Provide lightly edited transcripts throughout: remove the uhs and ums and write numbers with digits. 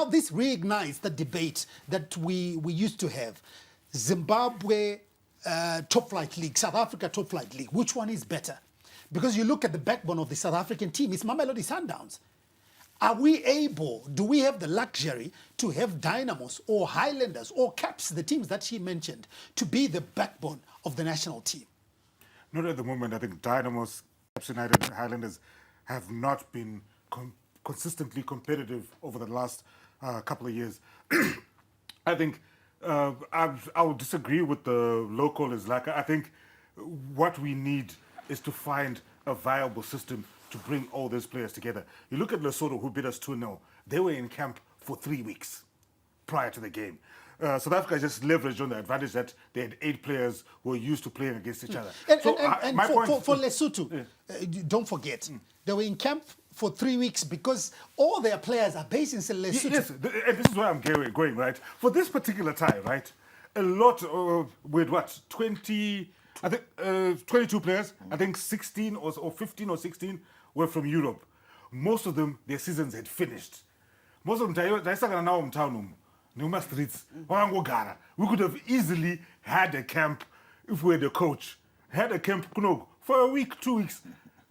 now this reignites the debate that we used to have. Zimbabwe top flight league, South Africa top flight league. Which one is better? Because you look at the backbone of the South African team, it's Mamelodi Sundowns. Do we have the luxury to have Dynamos or Highlanders or Caps, the teams that she mentioned, to be the backbone of the national team? Not at the moment. I think Dynamos, Caps United and Highlanders have not been consistently competitive over the last couple of years. I think I would disagree with the local Islaka. I think what we need is to find a viable system to bring all those players together. You look at Lesotho, who beat us 2-0. They were in camp for 3 weeks prior to the game. South Africa just leveraged on the advantage that they had 8 players who were used to playing against each other. And for Lesotho, don't forget, they were in camp for 3 weeks because all their players are based in Lesotho. Yes, and this is where I'm going, right? For this particular time, right, a lot with what, 22 players, I think 16 or 15 or 16 were from Europe. Most of them, their seasons had finished. Most of them, Numa streets, we could have easily had a camp if we had a coach. Had a camp for a week, 2 weeks.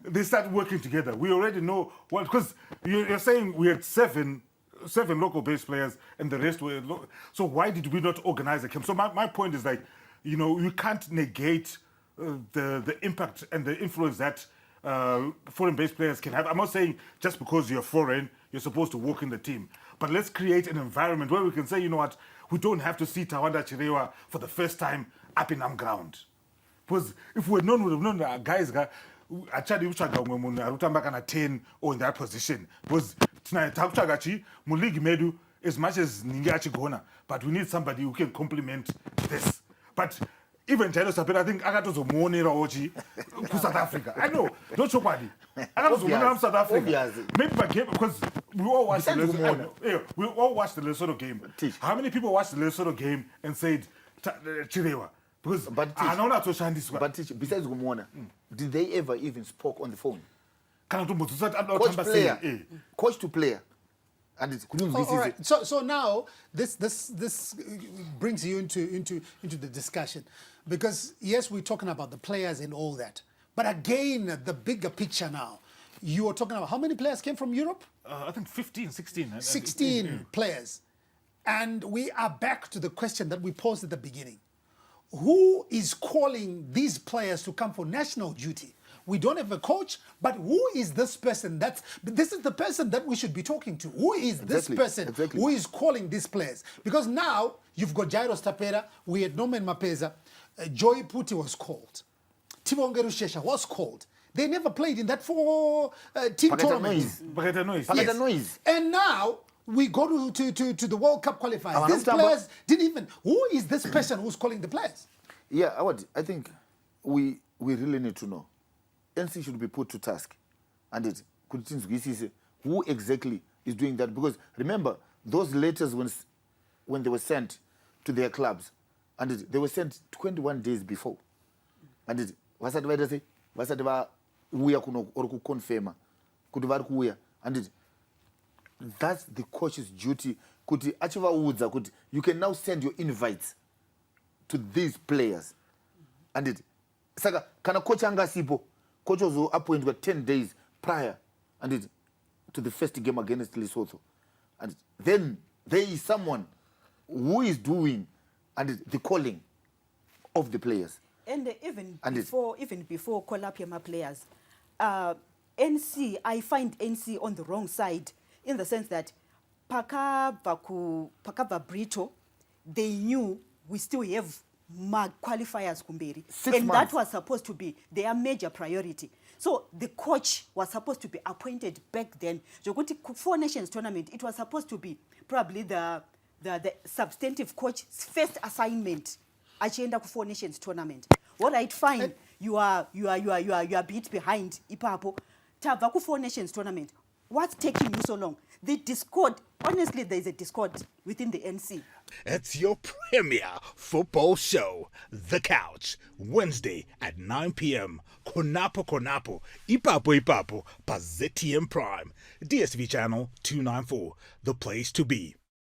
They started working together. We already know what, because you're saying we had seven local-based players and the rest were so why did we not organize a camp? So my point is like, you can't negate the impact and the influence that foreign-based players can have. I'm not saying just because you're foreign, you're supposed to work in the team. But let's create an environment where we can say, you know what, we don't have to see Tawanda Chirewa for the first time up in ground. Because if we would have known that guys actually are 10 or in that position. Because tonight, Muligi Medu, as much as Ningachi Gona, but we need somebody who can complement this. But even Jairo Sapera, I think I got to Monera Oji to South Africa. I know, don't show body. I got to South Africa. Maybe by game, because we all watched the Lesotho game. How many people watched the Lesotho game and said Chirewa? Because I know not to shine this one. But besides Gumona, did they ever even spoke on the phone? Coach to player. And it's all right. So now this brings you into the discussion, because yes, we're talking about the players and all that, but again, the bigger picture now. You are talking about how many players came from Europe? I think 15, 16. 16 players, and we are back to the question that we posed at the beginning: who is calling these players to come for national duty? We don't have a coach, but who is this person? This is the person that we should be talking to. Who is this person who is calling these players? Because now you've got Jairo Stapera, we had Norman Mapeza, Joy Puti was called, Tivongeru Shesha was called. They never played in that team tournament. Noise. And now we go to the World Cup qualifiers. These players didn't even. Who is this person who's calling the players? Yeah, I think we really need to know. NC should be put to task, and who exactly is doing that? Because remember, those letters when they were sent to their clubs, and they were sent 21 days before, and and that's the coach's duty. You can now send your invites to these players, and saka kana coach angasipo. Coach was appointed 10 days prior to the first game against Lesotho. And then there is someone who is doing the calling of the players. And even before call up your players, NC, I find NC on the wrong side in the sense that Pakava Brito, they knew we still have qualifiers kumberi, and that was supposed to be their major priority. So the coach was supposed to be appointed back then. Four Nations tournament, it was supposed to be probably the substantive coach's first assignment. Agenda Four Nations tournament. What I'd find you are beat behind Ipapo. Tavaku Four Nations tournament. What's taking you so long? The discord, honestly, there is a discord within the NC. It's your premier football show, The Couch, Wednesday at 9 p.m. Konapo, Ipapo, Pazetium Prime, DSTV channel 294, the place to be.